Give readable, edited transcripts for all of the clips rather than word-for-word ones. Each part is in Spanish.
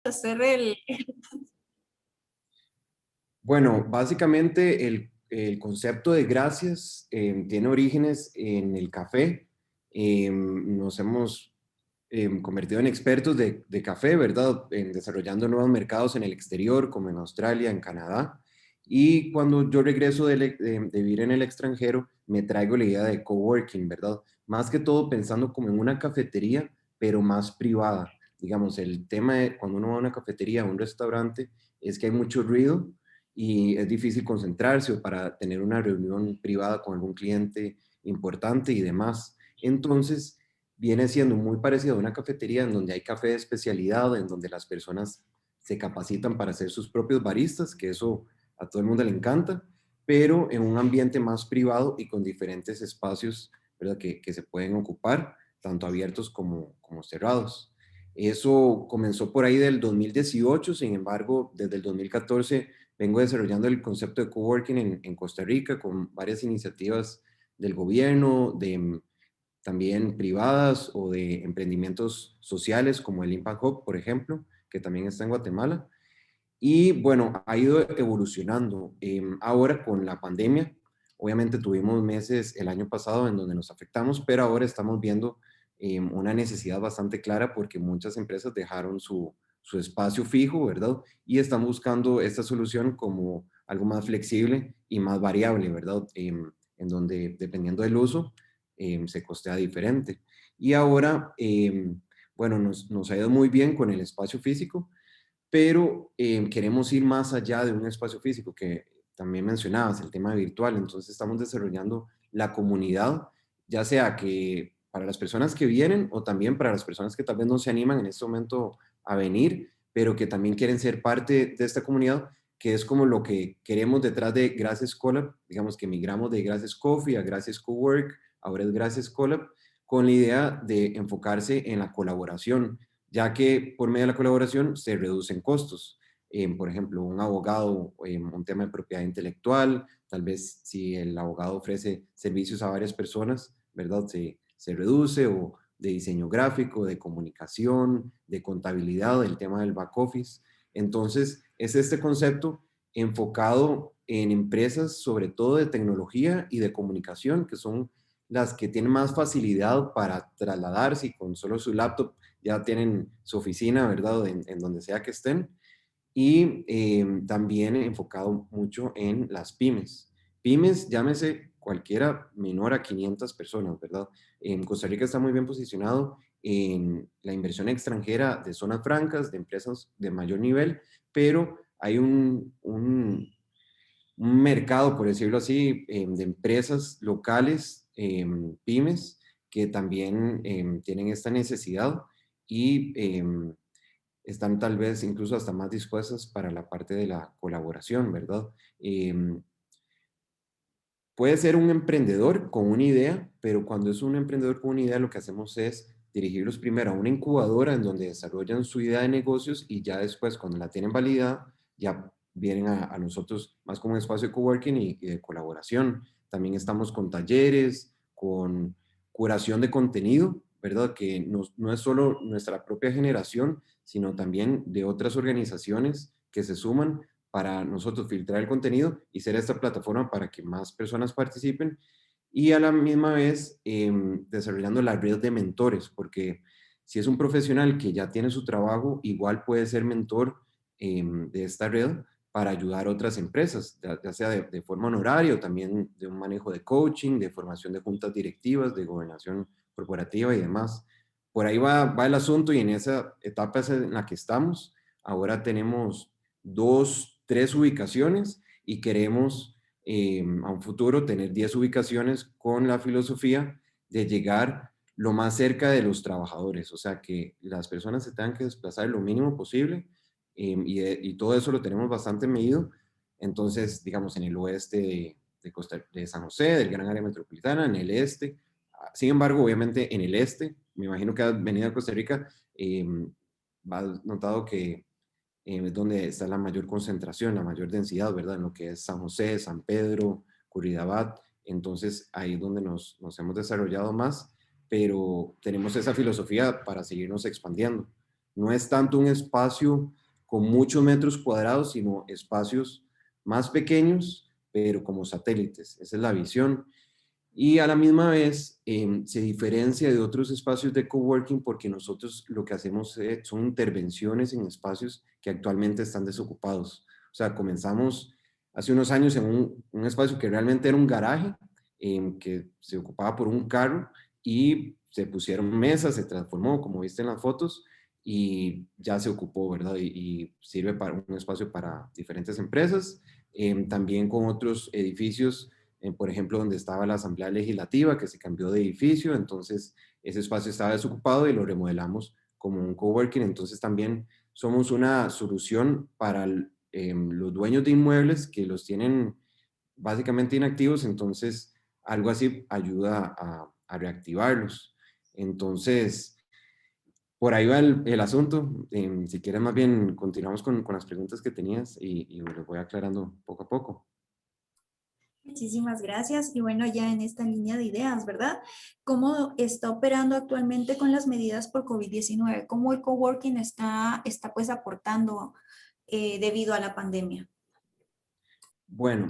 hacer Bueno, básicamente el concepto de gracias tiene orígenes en el café. Nos hemos convertido en expertos de café, ¿verdad? En desarrollando nuevos mercados en el exterior, como en Australia, en Canadá. Y cuando yo regreso de vivir en el extranjero, me traigo la idea de coworking, ¿verdad? Más que todo pensando como en una cafetería, pero más privada. Digamos, el tema de cuando uno va a una cafetería, a un restaurante, es que hay mucho ruido y es difícil concentrarse o para tener una reunión privada con algún cliente importante y demás. Entonces, viene siendo muy parecido a una cafetería en donde hay café de especialidad, en donde las personas se capacitan para ser sus propios baristas, que eso a todo el mundo le encanta, pero en un ambiente más privado y con diferentes espacios, ¿verdad? Que se pueden ocupar, tanto abiertos como cerrados. Eso comenzó por ahí del 2018, sin embargo, desde el 2014 vengo desarrollando el concepto de coworking en Costa Rica con varias iniciativas del gobierno, también privadas o de emprendimientos sociales como el Impact Hub, por ejemplo, que también está en Guatemala. Y bueno, ha ido evolucionando. Ahora con la pandemia, obviamente tuvimos meses el año pasado en donde nos afectamos, pero ahora estamos viendo una necesidad bastante clara porque muchas empresas dejaron su espacio fijo, ¿verdad? Y están buscando esta solución como algo más flexible y más variable, ¿verdad? En donde, dependiendo del uso, se costea diferente. Y ahora, bueno, nos ha ido muy bien con el espacio físico, pero queremos ir más allá de un espacio físico que también mencionabas, el tema virtual. Entonces estamos desarrollando la comunidad, ya sea que para las personas que vienen o también para las personas que tal vez no se animan en este momento a venir, pero que también quieren ser parte de esta comunidad, que es como lo que queremos detrás de Gracias Collab. Digamos que migramos de Gracias Coffee a Gracias Cowork, ahora es Gracias Collab, con la idea de enfocarse en la colaboración, ya que por medio de la colaboración se reducen costos. Por ejemplo, un abogado, un tema de propiedad intelectual, tal vez si el abogado ofrece servicios a varias personas, ¿verdad? Se reduce, o de diseño gráfico, de comunicación, de contabilidad, el tema del back office. Entonces, es este concepto enfocado en empresas, sobre todo de tecnología y de comunicación, que son las que tienen más facilidad para trasladarse y con solo su laptop ya tienen su oficina, ¿verdad? En donde sea que estén. Y también enfocado mucho en las pymes. Pymes, llámese cualquiera menor a 500 personas, ¿verdad? En Costa Rica está muy bien posicionado en la inversión extranjera de zonas francas, de empresas de mayor nivel, pero hay un mercado, por decirlo así, de empresas locales, pymes, que también tienen esta necesidad y están tal vez incluso hasta más dispuestas para la parte de la colaboración, ¿verdad? Puede ser un emprendedor con una idea, pero cuando es un emprendedor con una idea, lo que hacemos es dirigirlos primero a una incubadora en donde desarrollan su idea de negocios y ya después, cuando la tienen validada, ya vienen a nosotros más como un espacio de coworking y de colaboración. También estamos con talleres, con curación de contenido, ¿verdad? Que no es solo nuestra propia generación, sino también de otras organizaciones que se suman para nosotros filtrar el contenido y ser esta plataforma para que más personas participen, y a la misma vez desarrollando la red de mentores, porque si es un profesional que ya tiene su trabajo, igual puede ser mentor de esta red para ayudar a otras empresas, ya sea de forma honoraria o también de un manejo de coaching, de formación de juntas directivas, de gobernación corporativa y demás. Por ahí va el asunto, y en esa etapa es en la que estamos. Ahora tenemos dos, tres ubicaciones y queremos a un futuro tener 10 ubicaciones con la filosofía de llegar lo más cerca de los trabajadores, o sea, que las personas se tengan que desplazar lo mínimo posible, y todo eso lo tenemos bastante medido. Entonces, digamos, en el oeste de San José, del gran área metropolitana, en el este. Sin embargo, obviamente en el este, me imagino que has venido a Costa Rica, has notado que es donde está la mayor concentración, la mayor densidad, ¿verdad? En lo que es San José, San Pedro, Curridabat. Entonces, ahí es donde nos hemos desarrollado más, pero tenemos esa filosofía para seguirnos expandiendo. No es tanto un espacio con muchos metros cuadrados, sino espacios más pequeños, pero como satélites. Esa es la visión. Y a la misma vez se diferencia de otros espacios de coworking porque nosotros lo que hacemos son intervenciones en espacios que actualmente están desocupados. O sea, comenzamos hace unos años en un espacio que realmente era un garaje, que se ocupaba por un carro y se pusieron mesas, se transformó, como viste en las fotos, y ya se ocupó, ¿verdad? Y sirve para un espacio para diferentes empresas, también con otros edificios, por ejemplo, donde estaba la Asamblea Legislativa, que se cambió de edificio, entonces ese espacio estaba desocupado y lo remodelamos como un coworking. Entonces también somos una solución para los dueños de inmuebles que los tienen básicamente inactivos, entonces algo así ayuda a reactivarlos. Entonces, por ahí va el asunto. Si quieres, más bien continuamos con las preguntas que tenías y les voy aclarando poco a poco. Muchísimas gracias. Y bueno, ya en esta línea de ideas, ¿verdad? ¿Cómo está operando actualmente con las medidas por COVID-19? ¿Cómo el coworking está pues aportando debido a la pandemia? Bueno,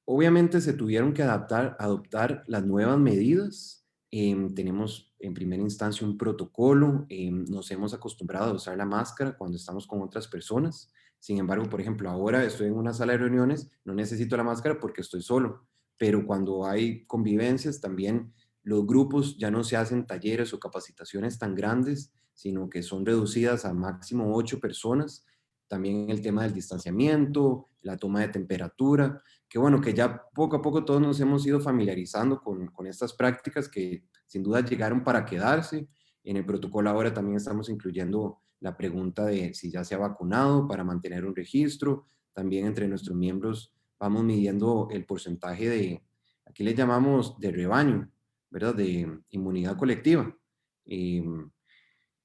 obviamente se tuvieron que adoptar las nuevas medidas. Tenemos en primera instancia un protocolo. Nos hemos acostumbrado a usar la máscara cuando estamos con otras personas. Sin embargo, por ejemplo, ahora estoy en una sala de reuniones, no necesito la máscara porque estoy solo. Pero cuando hay convivencias, también los grupos ya no se hacen talleres o capacitaciones tan grandes, sino que son reducidas a máximo 8 personas. También el tema del distanciamiento, la toma de temperatura, que bueno, que ya poco a poco todos nos hemos ido familiarizando con estas prácticas que sin duda llegaron para quedarse. En el protocolo ahora también estamos incluyendo la pregunta de si ya se ha vacunado para mantener un registro. También entre nuestros miembros vamos midiendo el porcentaje de, aquí le llamamos de rebaño, ¿verdad? De inmunidad colectiva. Em,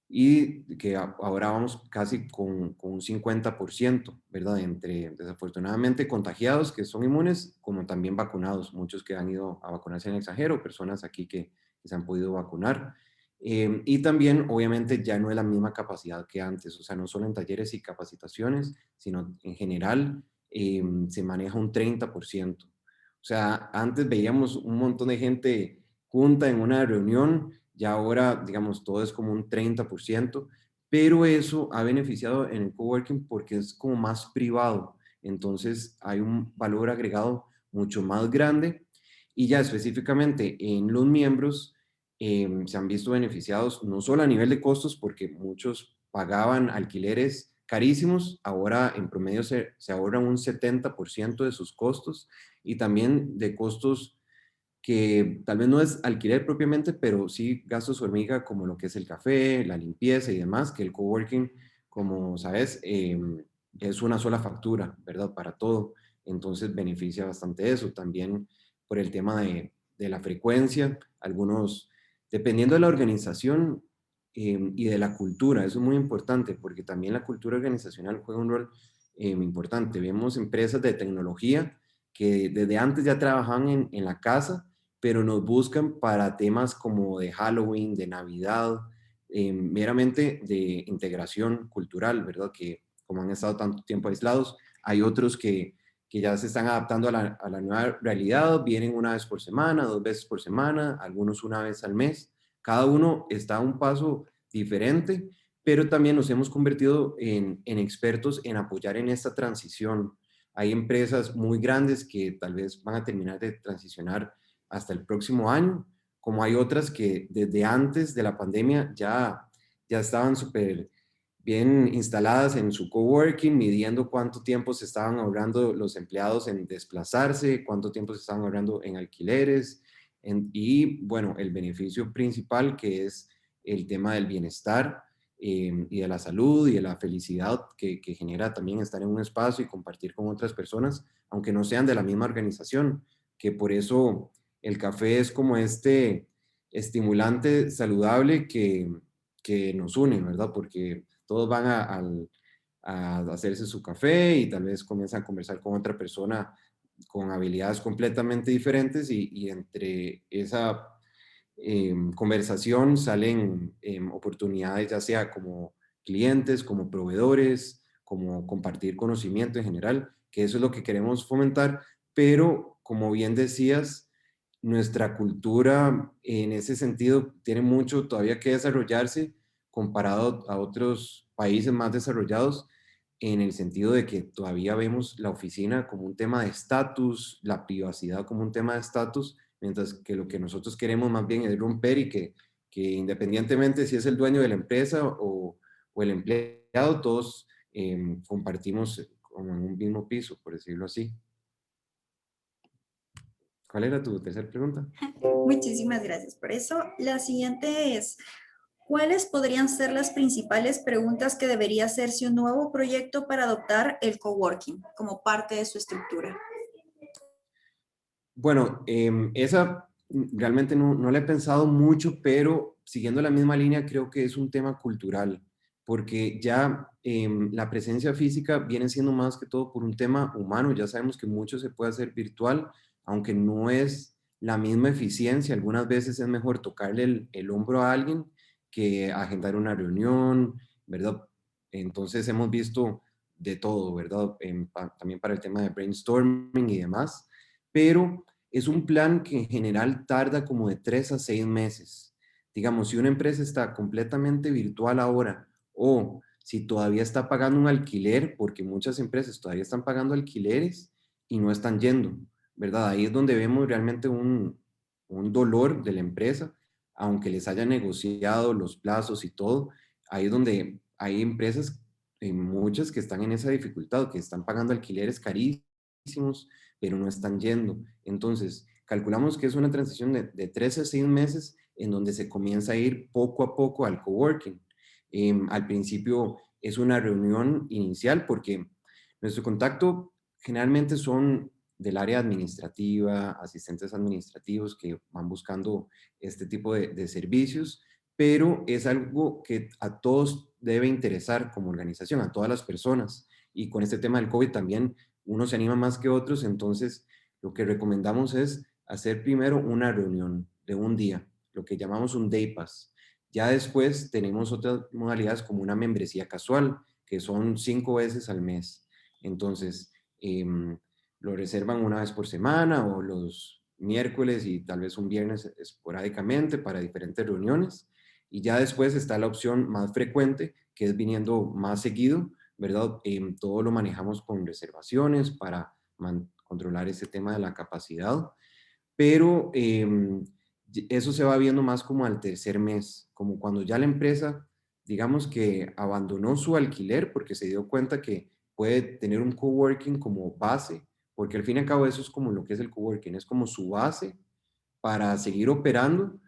y que ahora vamos casi con un 50%, ¿verdad? Entre desafortunadamente contagiados que son inmunes, como también vacunados, muchos que han ido a vacunarse en el extranjero, personas aquí que se han podido vacunar. Y también, obviamente, ya no es la misma capacidad que antes, o sea, no solo en talleres y capacitaciones, sino en general se maneja un 30%. O sea, antes veíamos un montón de gente junta en una reunión, ya ahora, digamos, todo es como un 30%, pero eso ha beneficiado en el coworking porque es como más privado. Entonces hay un valor agregado mucho más grande y ya específicamente en los miembros se han visto beneficiados no solo a nivel de costos, porque muchos pagaban alquileres carísimos, ahora en promedio se ahorran un 70% de sus costos y también de costos que tal vez no es alquiler propiamente, pero sí gastos hormiga como lo que es el café, la limpieza y demás, que el coworking, como sabes, es una sola factura, ¿verdad? Para todo. Entonces beneficia bastante eso. También por el tema de la frecuencia, algunos, dependiendo de la organización y de la cultura, eso es muy importante, porque también la cultura organizacional juega un rol importante. Vemos empresas de tecnología que desde antes ya trabajaban en la casa, pero nos buscan para temas como de Halloween, de Navidad, meramente de integración cultural, ¿verdad? Que como han estado tanto tiempo aislados, hay otros que ya se están adaptando a la nueva realidad, vienen una vez por semana, 2 veces por semana, algunos una vez al mes. Cada uno está a un paso diferente, pero también nos hemos convertido en expertos en apoyar en esta transición. Hay empresas muy grandes que tal vez van a terminar de transicionar hasta el próximo año, como hay otras que desde antes de la pandemia ya estaban súper bien instaladas en su coworking, midiendo cuánto tiempo se estaban ahorrando los empleados en desplazarse, cuánto tiempo se estaban ahorrando en alquileres, y bueno, el beneficio principal que es el tema del bienestar y de la salud y de la felicidad que genera también estar en un espacio y compartir con otras personas, aunque no sean de la misma organización, que por eso el café es como este estimulante saludable que nos une, ¿verdad? Porque todos van a hacerse su café y tal vez comienzan a conversar con otra persona con habilidades completamente diferentes y entre esa conversación salen oportunidades ya sea como clientes, como proveedores, como compartir conocimiento en general, que eso es lo que queremos fomentar, pero como bien decías, nuestra cultura en ese sentido tiene mucho todavía que desarrollarse comparado a otros países más desarrollados, en el sentido de que todavía vemos la oficina como un tema de estatus, la privacidad como un tema de estatus, mientras que lo que nosotros queremos más bien es romper y que independientemente si es el dueño de la empresa o el empleado, todos compartimos como en un mismo piso, por decirlo así. ¿Cuál era tu tercera pregunta? Muchísimas gracias por eso. La siguiente es, ¿cuáles podrían ser las principales preguntas que debería hacerse un nuevo proyecto para adoptar el coworking como parte de su estructura? Bueno, esa realmente no la he pensado mucho, pero siguiendo la misma línea, creo que es un tema cultural, porque ya la presencia física viene siendo más que todo por un tema humano. Ya sabemos que mucho se puede hacer virtual, aunque no es la misma eficiencia. Algunas veces es mejor tocarle el hombro a alguien que agendar una reunión, ¿verdad? Entonces hemos visto de todo, ¿verdad? También para el tema de brainstorming y demás, pero es un plan que en general tarda como de 3 a 6 meses. Digamos, si una empresa está completamente virtual ahora o si todavía está pagando un alquiler, porque muchas empresas todavía están pagando alquileres y no están yendo, ¿verdad? Ahí es donde vemos realmente un dolor de la empresa, aunque les haya negociado los plazos y todo, ahí es donde hay empresas, muchas que están en esa dificultad, que están pagando alquileres carísimos, pero no están yendo. Entonces, calculamos que es una transición de 3 a 6 meses en donde se comienza a ir poco a poco al coworking. Al principio es una reunión inicial porque nuestro contacto generalmente son del área administrativa, asistentes administrativos que van buscando este tipo de servicios, pero es algo que a todos debe interesar como organización, a todas las personas. Y con este tema del COVID también unos se animan más que otros, entonces lo que recomendamos es hacer primero una reunión de un día, lo que llamamos un day pass. Ya después tenemos otras modalidades como una membresía casual, que son 5 veces al mes. Entonces, lo reservan una vez por semana o los miércoles y tal vez un viernes esporádicamente para diferentes reuniones. Y ya después está la opción más frecuente, que es viniendo más seguido, ¿verdad? Todo lo manejamos con reservaciones para controlar ese tema de la capacidad, pero eso se va viendo más como al tercer mes, como cuando ya la empresa, digamos que abandonó su alquiler porque se dio cuenta que puede tener un coworking como base, porque al fin y al cabo eso es como lo que es el coworking, es como su base para seguir operando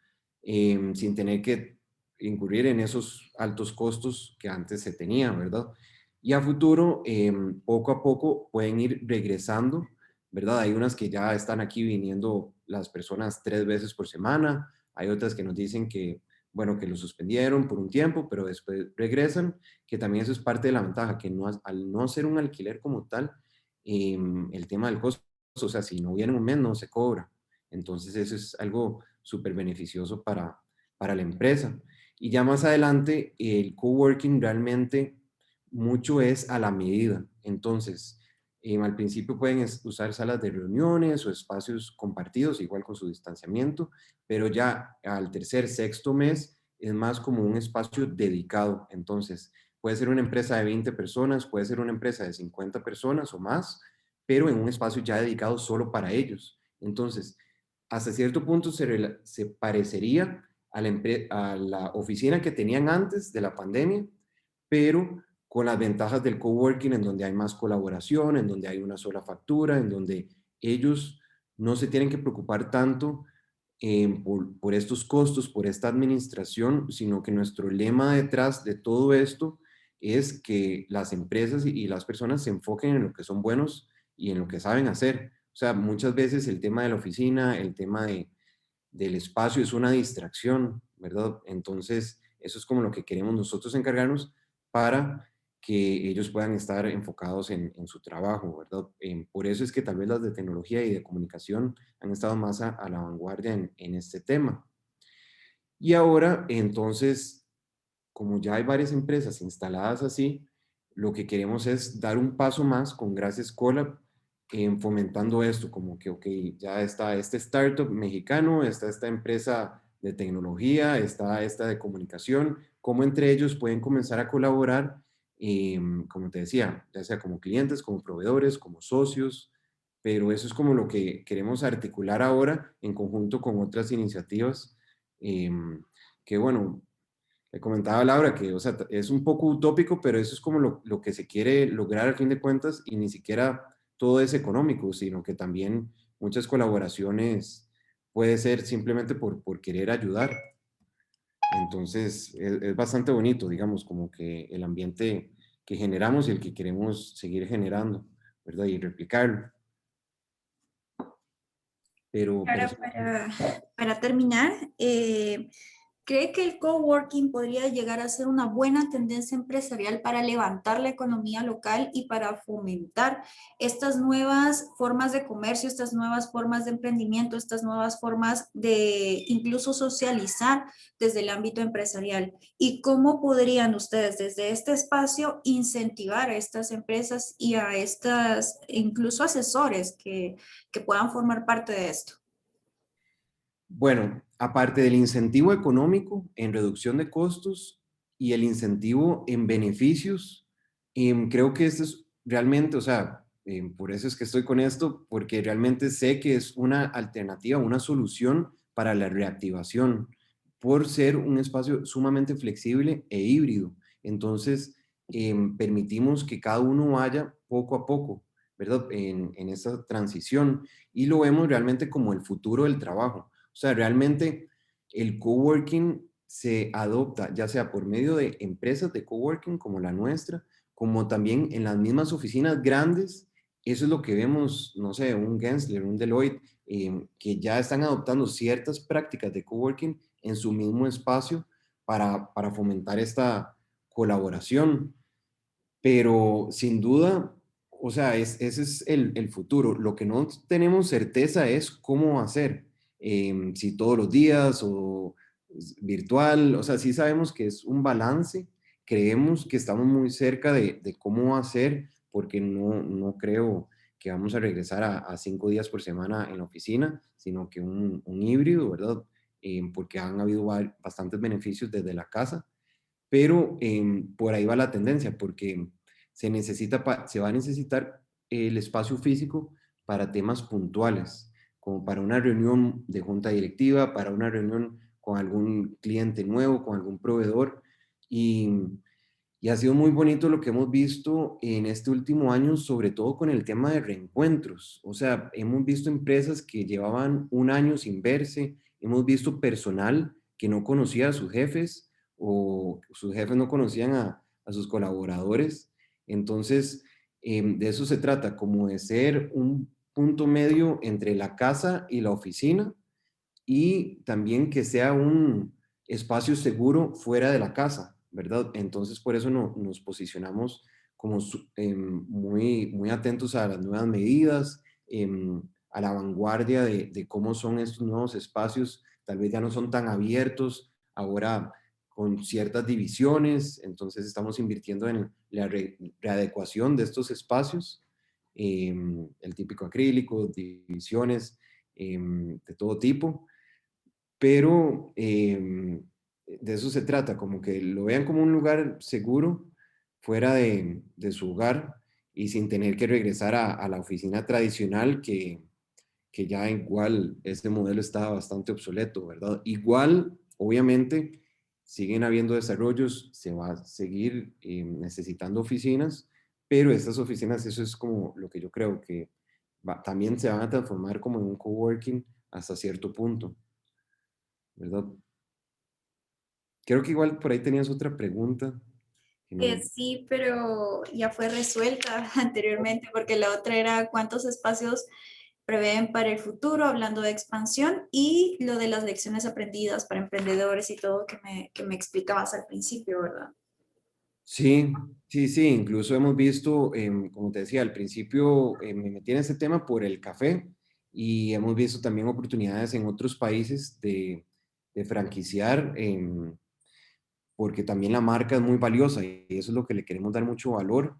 sin tener que incurrir en esos altos costos que antes se tenía, ¿verdad? Y a futuro, poco a poco, pueden ir regresando, ¿verdad? Hay unas que ya están aquí viniendo las personas 3 veces por semana, hay otras que nos dicen que, bueno, que lo suspendieron por un tiempo, pero después regresan, que también eso es parte de la ventaja, que no, al no ser un alquiler como tal, el tema del costo, o sea, si no viene un mes, no se cobra. Entonces eso es algo súper beneficioso para la empresa. Y ya más adelante, el coworking realmente mucho es a la medida. Entonces, al principio pueden usar salas de reuniones o espacios compartidos, igual con su distanciamiento, pero ya al tercer, sexto mes es más como un espacio dedicado. Entonces, puede ser una empresa de 20 personas, puede ser una empresa de 50 personas o más, pero en un espacio ya dedicado solo para ellos. Entonces, hasta cierto punto se parecería a la oficina que tenían antes de la pandemia, pero con las ventajas del coworking en donde hay más colaboración, en donde hay una sola factura, en donde ellos no se tienen que preocupar tanto por estos costos, por esta administración, sino que nuestro lema detrás de todo esto es que las empresas y las personas se enfoquen en lo que son buenos y en lo que saben hacer. O sea, muchas veces el tema de la oficina, el tema del espacio es una distracción, ¿verdad? Entonces, eso es como lo que queremos nosotros encargarnos para que ellos puedan estar enfocados en su trabajo, ¿verdad? Por eso es que tal vez las de tecnología y de comunicación han estado más a la vanguardia en este tema. Y ahora, entonces, como ya hay varias empresas instaladas así, lo que queremos es dar un paso más con Gracias Collab, fomentando esto, como que, ok, ya está este startup mexicano, está esta empresa de tecnología, está esta de comunicación, cómo entre ellos pueden comenzar a colaborar, como te decía, ya sea como clientes, como proveedores, como socios, pero eso es como lo que queremos articular ahora en conjunto con otras iniciativas, que bueno, le comentaba a Laura que, o sea, es un poco utópico, pero eso es como lo que se quiere lograr al fin de cuentas y ni siquiera todo es económico, sino que también muchas colaboraciones puede ser simplemente por querer ayudar. Entonces, es bastante bonito, digamos, como que el ambiente que generamos y el que queremos seguir generando, ¿verdad? Y replicarlo. Pero Ahora, para terminar, ¿cree que el coworking podría llegar a ser una buena tendencia empresarial para levantar la economía local y para fomentar estas nuevas formas de comercio, estas nuevas formas de emprendimiento, estas nuevas formas de incluso socializar desde el ámbito empresarial? ¿Y cómo podrían ustedes desde este espacio incentivar a estas empresas y a estas incluso asesores que puedan formar parte de esto? bueno, aparte del incentivo económico en reducción de costos y el incentivo en beneficios, creo que esto es realmente, o sea, por eso es que estoy con esto, porque realmente sé que es una alternativa, una solución para la reactivación, por ser un espacio sumamente flexible e híbrido. Entonces, permitimos que cada uno vaya poco a poco, ¿verdad? En esta transición y lo vemos realmente como el futuro del trabajo. O sea, realmente el coworking se adopta ya sea por medio de empresas de coworking como la nuestra, como también en las mismas oficinas grandes. Eso es lo que vemos, no sé, un Gensler, un Deloitte, que ya están adoptando ciertas prácticas de coworking en su mismo espacio para fomentar esta colaboración. Pero sin duda, o sea, ese es el futuro. Lo que no tenemos certeza es cómo hacer, si todos los días o virtual, o sea, sí sabemos que es un balance, creemos que estamos muy cerca de cómo hacer, porque no creo que vamos a regresar a 5 días por semana en la oficina, sino que un híbrido, ¿verdad? Porque han habido bastantes beneficios desde la casa, pero por ahí va la tendencia, porque se va a necesitar el espacio físico para temas puntuales, como para una reunión de junta directiva, para una reunión con algún cliente nuevo, con algún proveedor, y, y ha sido muy bonito lo que hemos visto en este último año, sobre todo con el tema de reencuentros. O sea, hemos visto empresas que llevaban un año sin verse, hemos visto personal que no conocía a sus jefes o sus jefes no conocían a sus colaboradores. Entonces, de eso se trata, como de ser un punto medio entre la casa y la oficina y también que sea un espacio seguro fuera de la casa, ¿verdad? Entonces, por eso nos posicionamos como muy atentos a las nuevas medidas, a la vanguardia de cómo son estos nuevos espacios. Tal vez ya no son tan abiertos, ahora con ciertas divisiones, entonces estamos invirtiendo en la readecuación de estos espacios, el típico acrílico, divisiones de todo tipo, pero de eso se trata, como que lo vean como un lugar seguro fuera de su hogar y sin tener que regresar a la oficina tradicional que ya igual este modelo está bastante obsoleto, ¿verdad? Igual, obviamente, siguen habiendo desarrollos, se va a seguir necesitando oficinas, pero estas oficinas, eso es como lo que yo creo que también se van a transformar como en un coworking hasta cierto punto, ¿verdad? Creo que igual por ahí tenías otra pregunta. Que no... Sí, pero ya fue resuelta anteriormente porque la otra era cuántos espacios prevén para el futuro, hablando de expansión y lo de las lecciones aprendidas para emprendedores y todo que me explicabas al principio, ¿verdad? Sí, sí, sí, incluso hemos visto, como te decía, al principio me metí en ese tema por el café y hemos visto también oportunidades en otros países de franquiciar. porque también la marca es muy valiosa y eso es lo que le queremos dar mucho valor.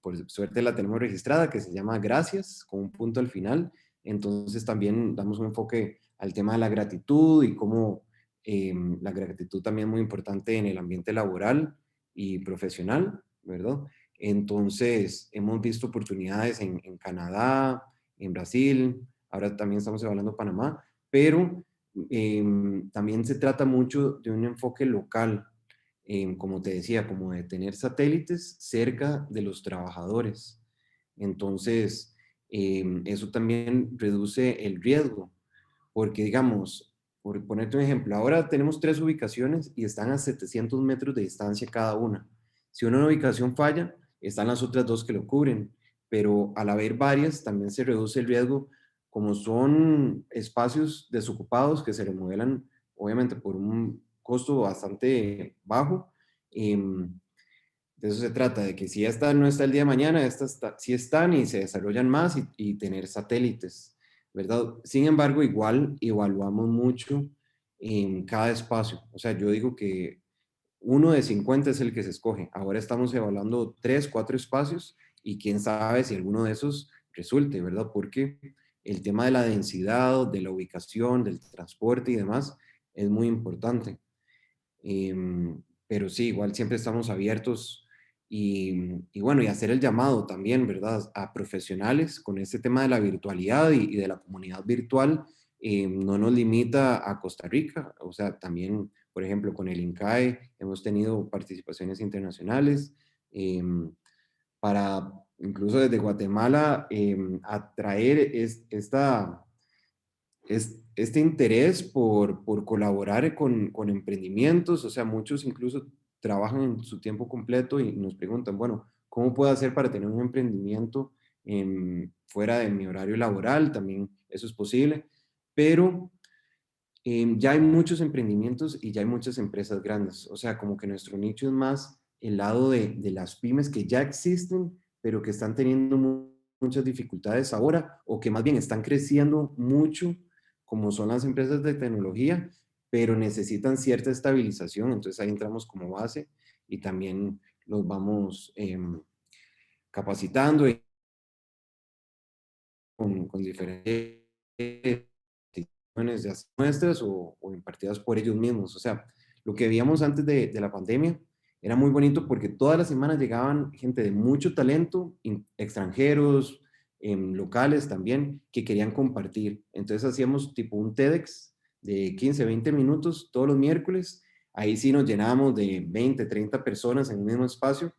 Por suerte la tenemos registrada, que se llama Gracias, con un punto al final. Entonces también damos un enfoque al tema de la gratitud y cómo la gratitud también es muy importante en el ambiente laboral y profesional, ¿verdad? Entonces hemos visto oportunidades en Canadá, en Brasil, ahora también estamos evaluando Panamá, pero también se trata mucho de un enfoque local, como te decía, como de tener satélites cerca de los trabajadores. Entonces, eso también reduce el riesgo, porque digamos, por ponerte un ejemplo, ahora tenemos 3 ubicaciones y están a 700 metros de distancia cada una. Si una ubicación falla, están las otras 2 que lo cubren, pero al haber varias, también se reduce el riesgo, como son espacios desocupados que se remodelan, obviamente, por un costo bastante bajo. De eso se trata, de que si esta no está el día de mañana, estas sí están y se desarrollan más y tener satélites, ¿verdad? Sin embargo, igual evaluamos mucho en cada espacio. O sea, yo digo que uno de 50 es el que se escoge. Ahora estamos evaluando 3, 4 espacios y quién sabe si alguno de esos resulte, ¿verdad? Porque el tema de la densidad, de la ubicación, del transporte y demás es muy importante. Pero sí, igual siempre estamos abiertos y bueno, y hacer el llamado también, ¿verdad? A profesionales con este tema de la virtualidad y de la comunidad virtual, no nos limita a Costa Rica, o sea, también, por ejemplo, con el INCAE hemos tenido participaciones internacionales para incluso desde Guatemala atraer este interés por colaborar con emprendimientos, o sea, muchos incluso trabajan en su tiempo completo y nos preguntan, bueno, ¿cómo puedo hacer para tener un emprendimiento fuera de mi horario laboral? También eso es posible, pero ya hay muchos emprendimientos y ya hay muchas empresas grandes, o sea, como que nuestro nicho es más el lado de las pymes que ya existen, pero que están teniendo muchas dificultades ahora o que más bien están creciendo mucho, como son las empresas de tecnología, pero necesitan cierta estabilización, entonces ahí entramos como base y también los vamos capacitando con diferentes ya sea nuestras o impartidas por ellos mismos. O sea, lo que veíamos antes de la pandemia era muy bonito porque todas las semanas llegaban gente de mucho talento, extranjeros, locales también, que querían compartir. Entonces hacíamos tipo un TEDx de 15, 20 minutos todos los miércoles. Ahí sí nos llenábamos de 20, 30 personas en el mismo espacio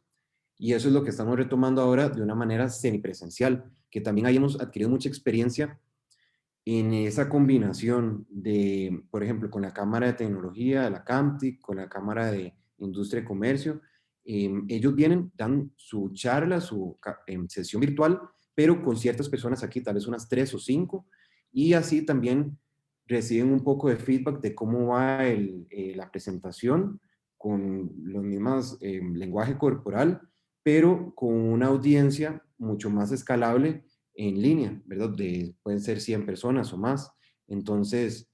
y eso es lo que estamos retomando ahora de una manera semipresencial, que también hayamos adquirido mucha experiencia en esa combinación de, por ejemplo, con la Cámara de Tecnología, la CAMTIC, con la Cámara de Industria y Comercio. Ellos vienen, dan su charla, su sesión virtual, pero con ciertas personas aquí, tal vez unas 3 o 5, y así también reciben un poco de feedback de cómo va la presentación con los mismos lenguaje corporal, pero con una audiencia mucho más escalable en línea, ¿verdad? Pueden ser 100 personas o más. Entonces,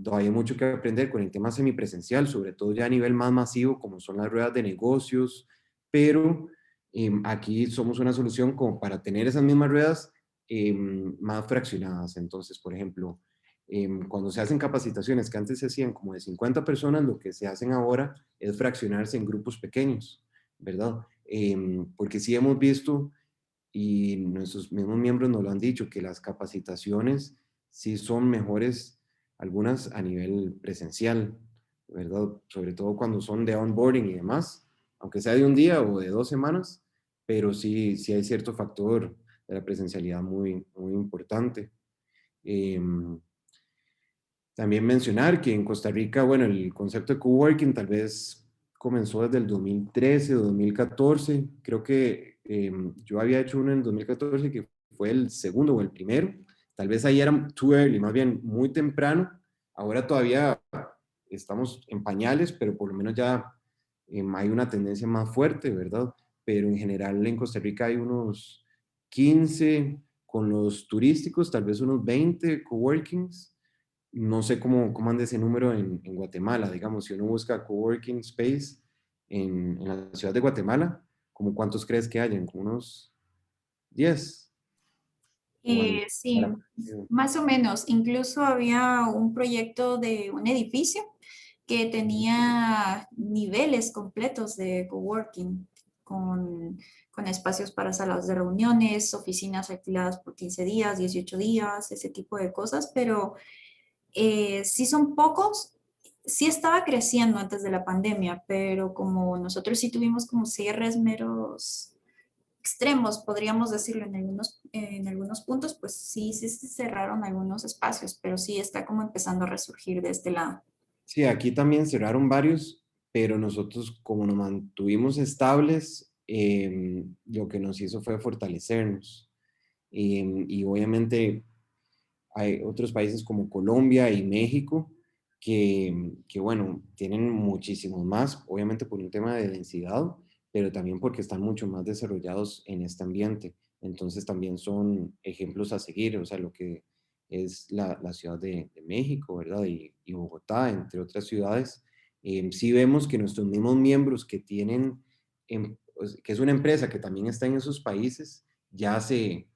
todavía hay mucho que aprender con el tema semipresencial, sobre todo ya a nivel más masivo, como son las ruedas de negocios, pero aquí somos una solución como para tener esas mismas ruedas más fraccionadas. Entonces, por ejemplo, cuando se hacen capacitaciones que antes se hacían como de 50 personas, lo que se hacen ahora es fraccionarse en grupos pequeños, ¿verdad? Porque sí hemos visto y nuestros mismos miembros nos lo han dicho, que las capacitaciones sí son mejores, algunas a nivel presencial, ¿verdad? Sobre todo cuando son de onboarding y demás, aunque sea de un día o de 2 semanas, pero sí, sí hay cierto factor de la presencialidad muy, muy importante. También mencionar que en Costa Rica, bueno, el concepto de coworking tal vez comenzó desde el 2013 o 2014. Creo que yo había hecho uno en 2014 que fue el segundo o el primero. Tal vez ahí era too early, más bien muy temprano. Ahora todavía estamos en pañales, pero por lo menos ya hay una tendencia más fuerte, ¿verdad? Pero en general en Costa Rica hay unos 15, con los turísticos, tal vez unos 20 coworkings no sé cómo anda ese número en Guatemala, digamos, si uno busca coworking space en la ciudad de Guatemala, ¿como cuántos crees que hayan? ¿Como unos 10? ¿O Sí, más o menos. Incluso había un proyecto de un edificio que tenía niveles completos de coworking con espacios para salas de reuniones, oficinas alquiladas por 15 días, 18 días, ese tipo de cosas, pero sí son pocos. Sí estaba creciendo antes de la pandemia, pero como nosotros sí tuvimos como cierres meros extremos, podríamos decirlo en algunos puntos, pues sí, sí se cerraron algunos espacios, pero sí está como empezando a resurgir de este lado. Sí, aquí también cerraron varios, pero nosotros como nos mantuvimos estables, lo que nos hizo fue fortalecernos. Y obviamente hay otros países como Colombia y México bueno, tienen muchísimos más, obviamente por un tema de densidad, pero también porque están mucho más desarrollados en este ambiente. Entonces también son ejemplos a seguir, o sea, lo que es la ciudad de México, ¿verdad? Y Bogotá, entre otras ciudades. Sí vemos que nuestros mismos miembros que tienen, que es una empresa que también está en esos países, ya se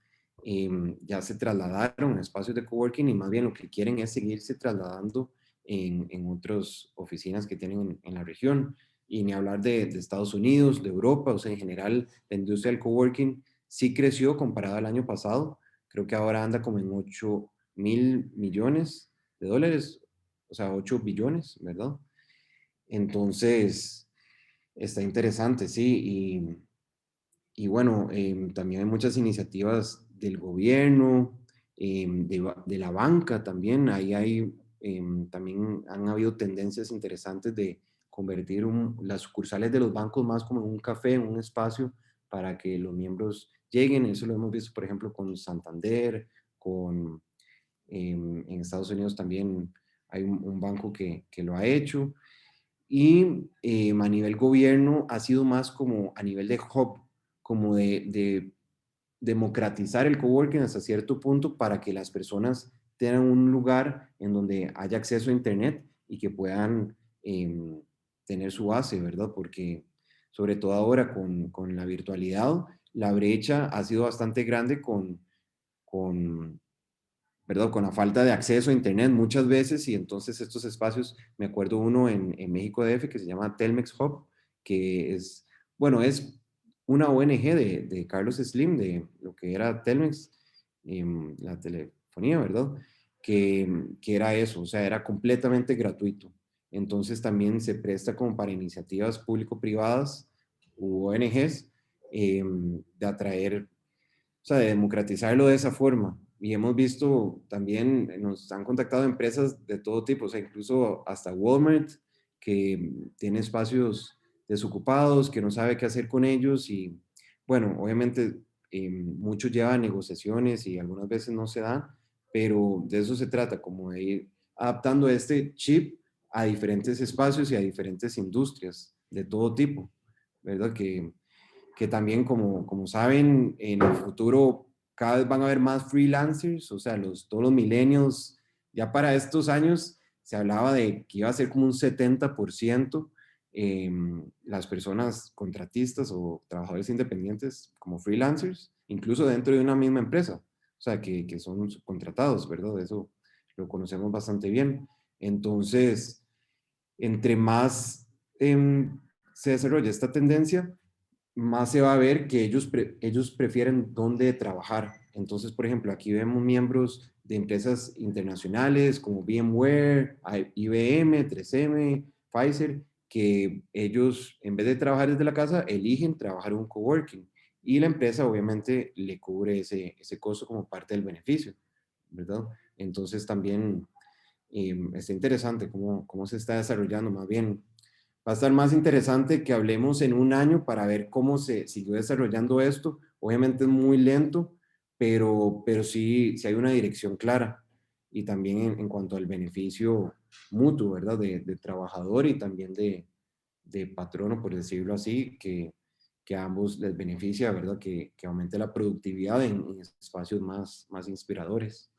trasladaron a espacios de coworking y más bien lo que quieren es seguirse trasladando en otras oficinas que tienen en la región. Y ni hablar de Estados Unidos, de Europa, o sea, en general la industria del coworking sí creció comparado al año pasado. Creo que ahora anda como en 8.000 millones de dólares, o sea, 8 billones, ¿verdad? Entonces, está interesante, sí. Y bueno, también hay muchas iniciativas del gobierno, de la banca también. Ahí hay, también han habido tendencias interesantes de convertir las sucursales de los bancos más como en un café, en un espacio para que los miembros lleguen. Eso lo hemos visto, por ejemplo, con Santander, en Estados Unidos también hay un banco que lo ha hecho. Y a nivel gobierno ha sido más como a nivel de hub, como de democratizar el coworking hasta cierto punto para que las personas tengan un lugar en donde haya acceso a Internet y que puedan tener su base, ¿verdad? Porque sobre todo ahora con la virtualidad, la brecha ha sido bastante grande con ¿verdad? Con la falta de acceso a Internet muchas veces y entonces estos espacios, me acuerdo uno en México DF que se llama Telmex Hub, que es, bueno, es una ONG de Carlos Slim, de lo que era Telmex, la telefonía, ¿verdad? Que era eso, o sea, era completamente gratuito. Entonces también se presta como para iniciativas público-privadas u ONGs de atraer, o sea, de democratizarlo de esa forma. Y hemos visto también, nos han contactado empresas de todo tipo, o sea, incluso hasta Walmart, que tiene espacios desocupados, que no sabe qué hacer con ellos. Y bueno, obviamente muchos llevan negociaciones y algunas veces no se da, pero de eso se trata, como de ir adaptando este chip a diferentes espacios y a diferentes industrias de todo tipo, ¿verdad? Que también, como saben, en el futuro cada vez van a haber más freelancers, o sea, todos los millennials, ya para estos años se hablaba de que iba a ser como un 70% las personas contratistas o trabajadores independientes como freelancers, incluso dentro de una misma empresa, o sea, que son subcontratados, ¿verdad? Eso lo conocemos bastante bien. Entonces, entre más se desarrolla esta tendencia, más se va a ver que ellos prefieren dónde trabajar. Entonces, por ejemplo, aquí vemos miembros de empresas internacionales como VMware, IBM, 3M, Pfizer, que ellos, en vez de trabajar desde la casa, eligen trabajar en un coworking. Y la empresa obviamente le cubre ese costo como parte del beneficio, ¿verdad? Entonces también está interesante cómo se está desarrollando. Más bien, va a estar más interesante que hablemos en un año para ver cómo se siguió desarrollando esto. Obviamente es muy lento, pero sí hay una dirección clara. Y también en cuanto al beneficio mutuo, ¿verdad? De trabajador y también de patrono, por decirlo así, que a ambos les beneficia, ¿verdad? Que aumente la productividad en espacios más inspiradores.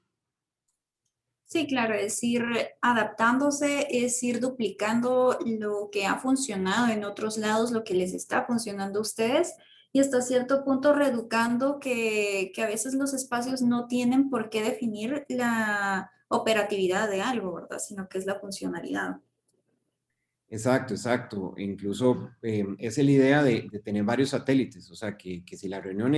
Sí, claro, es ir adaptándose, es ir duplicando lo que ha funcionado en otros lados, lo que les está funcionando a ustedes y hasta cierto punto reeducando que a veces los espacios no tienen por qué definir la operatividad de algo, ¿verdad? Sino que es la funcionalidad. Exacto, exacto. E incluso esa es la idea de tener varios satélites, o sea, que si la reunión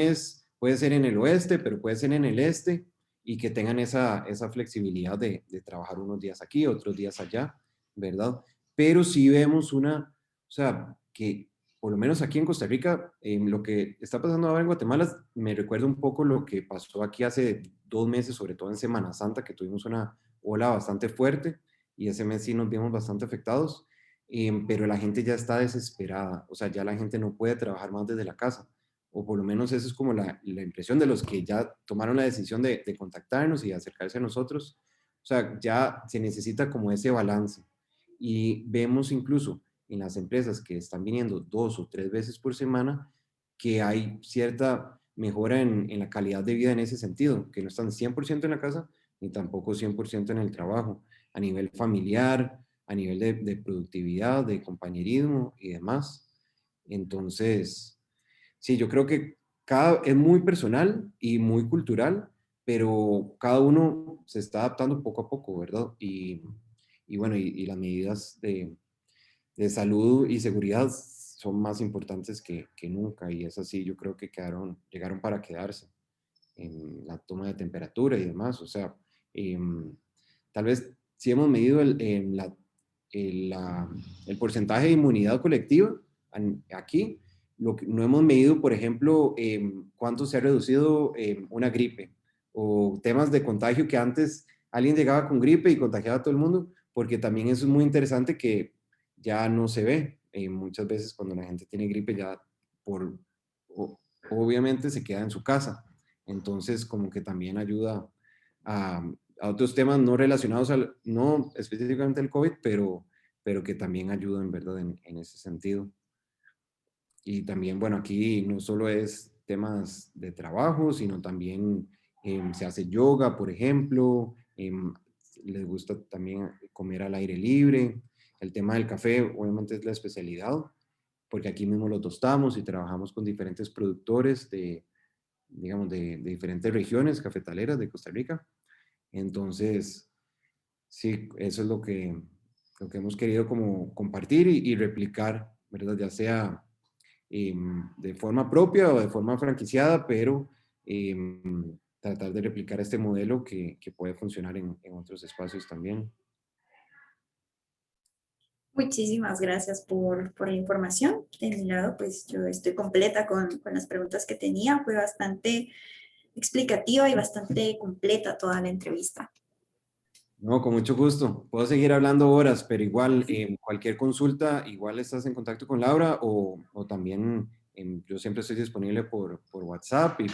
puede ser en el oeste, pero puede ser en el este, y que tengan esa flexibilidad de trabajar unos días aquí, otros días allá, ¿verdad? Pero sí vemos o sea, que por lo menos aquí en Costa Rica, lo que está pasando ahora en Guatemala me recuerda un poco lo que pasó aquí hace 2 meses, sobre todo en Semana Santa, que tuvimos una ola bastante fuerte, y ese mes sí nos vimos bastante afectados, pero la gente ya está desesperada, o sea, ya la gente no puede trabajar más desde la casa, o por lo menos esa es como la impresión de los que ya tomaron la decisión de contactarnos y acercarse a nosotros. O sea, ya se necesita como ese balance. Y vemos incluso en las empresas que están viniendo 2 o 3 veces por semana que hay cierta mejora en la calidad de vida en ese sentido, que no están 100% en la casa ni tampoco 100% en el trabajo, a nivel familiar, a nivel de productividad, de compañerismo y demás. Entonces, sí, yo creo que es muy personal y muy cultural, pero cada uno se está adaptando poco a poco, ¿verdad? Y bueno, y las medidas de salud y seguridad son más importantes que nunca, y es así, yo creo que llegaron para quedarse en la toma de temperatura y demás. O sea, tal vez si hemos medido el porcentaje de inmunidad colectiva aquí, lo que no hemos medido, por ejemplo, cuánto se ha reducido una gripe o temas de contagio que antes alguien llegaba con gripe y contagiaba a todo el mundo, porque también eso es muy interesante que ya no se ve. Muchas veces cuando la gente tiene gripe ya por, obviamente se queda en su casa, entonces como que también ayuda a otros temas no relacionados no específicamente al COVID, pero que también ayudan, ¿verdad? En ese sentido. Y también, bueno, aquí no solo es temas de trabajo, sino también se hace yoga, por ejemplo, les gusta también comer al aire libre. El tema del café, obviamente, es la especialidad, porque aquí mismo lo tostamos y trabajamos con diferentes productores digamos, de diferentes regiones cafetaleras de Costa Rica. Entonces, sí, eso es lo que hemos querido como compartir y replicar, ¿verdad? Ya sea de forma propia o de forma franquiciada, pero tratar de replicar este modelo que puede funcionar en otros espacios también. Muchísimas gracias por la información. De mi lado, pues yo estoy completa con las preguntas que tenía. Fue bastante explicativa y bastante completa toda la entrevista. No, con mucho gusto. Puedo seguir hablando horas, pero igual, cualquier consulta, igual estás en contacto con Laura o también yo siempre estoy disponible por WhatsApp y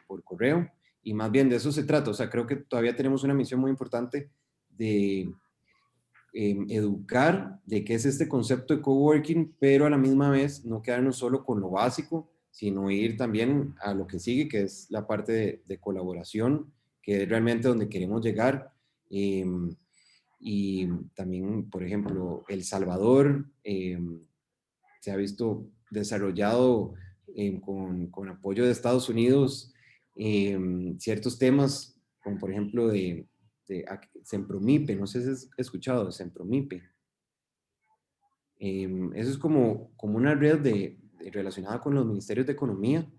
por correo. Y más bien de eso se trata. O sea, creo que todavía tenemos una misión muy importante de educar de qué es este concepto de coworking, pero a la misma vez no quedarnos solo con lo básico, sino ir también a lo que sigue, que es la parte de colaboración, que es realmente donde queremos llegar. Y también, por ejemplo, El Salvador se ha visto desarrollado con apoyo de Estados Unidos ciertos temas, como por ejemplo de Sempromipe, no sé si has escuchado de Sempromipe. Eso es como una red relacionada con los ministerios de economía,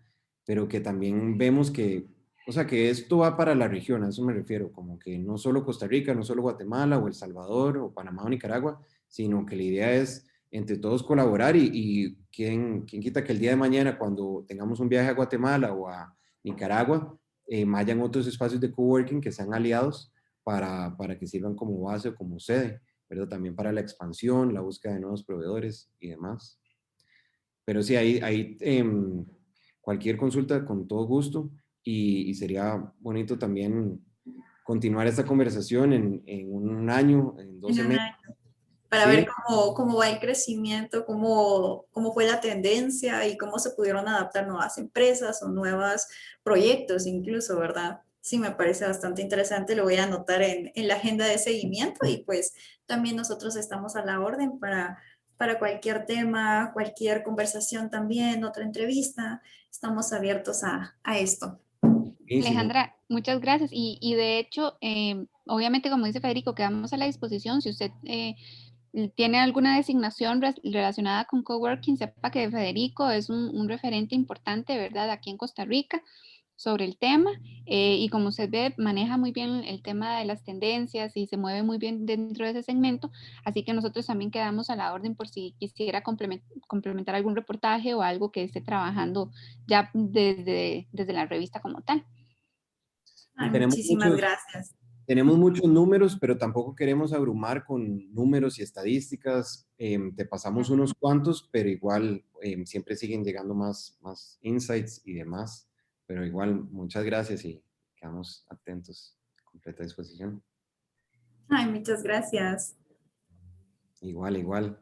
pero que también vemos que, o sea, que esto va para la región, a eso me refiero, como que no solo Costa Rica, no solo Guatemala o El Salvador o Panamá o Nicaragua, sino que la idea es entre todos colaborar y quién quita que el día de mañana, cuando tengamos un viaje a Guatemala o a Nicaragua, hayan otros espacios de coworking que sean aliados para que sirvan como base o como sede, ¿verdad? También para la expansión, la búsqueda de nuevos proveedores y demás. Pero sí, ahí cualquier consulta con todo gusto y sería bonito también continuar esta conversación en un año, en En 12 un meses. año, para ver Sí, cómo va el crecimiento, cómo fue la tendencia y cómo se pudieron adaptar nuevas empresas o nuevos proyectos incluso, ¿verdad? Sí, me parece bastante interesante, lo voy a anotar en la agenda de seguimiento y pues también nosotros estamos a la orden para cualquier tema, cualquier conversación también, otra entrevista, estamos abiertos a esto. Buenísimo. Alejandra, muchas gracias. Y de hecho, obviamente, como dice Federico, quedamos a la disposición. Si usted tiene alguna designación relacionada con coworking, sepa que Federico es un referente importante, ¿verdad? Aquí en Costa Rica sobre el tema y como usted ve, maneja muy bien el tema de las tendencias y se mueve muy bien dentro de ese segmento, así que nosotros también quedamos a la orden por si quisiera complementar algún reportaje o algo que esté trabajando ya desde la revista como tal. Ay, Tenemos muchísimas muchos, gracias. tenemos muchos números, pero tampoco queremos abrumar con números y estadísticas. Te pasamos unos cuantos, pero igual siempre siguen llegando más insights y demás. Pero igual, muchas gracias y quedamos atentos. Completa disposición. Ay, muchas gracias. Igual, igual.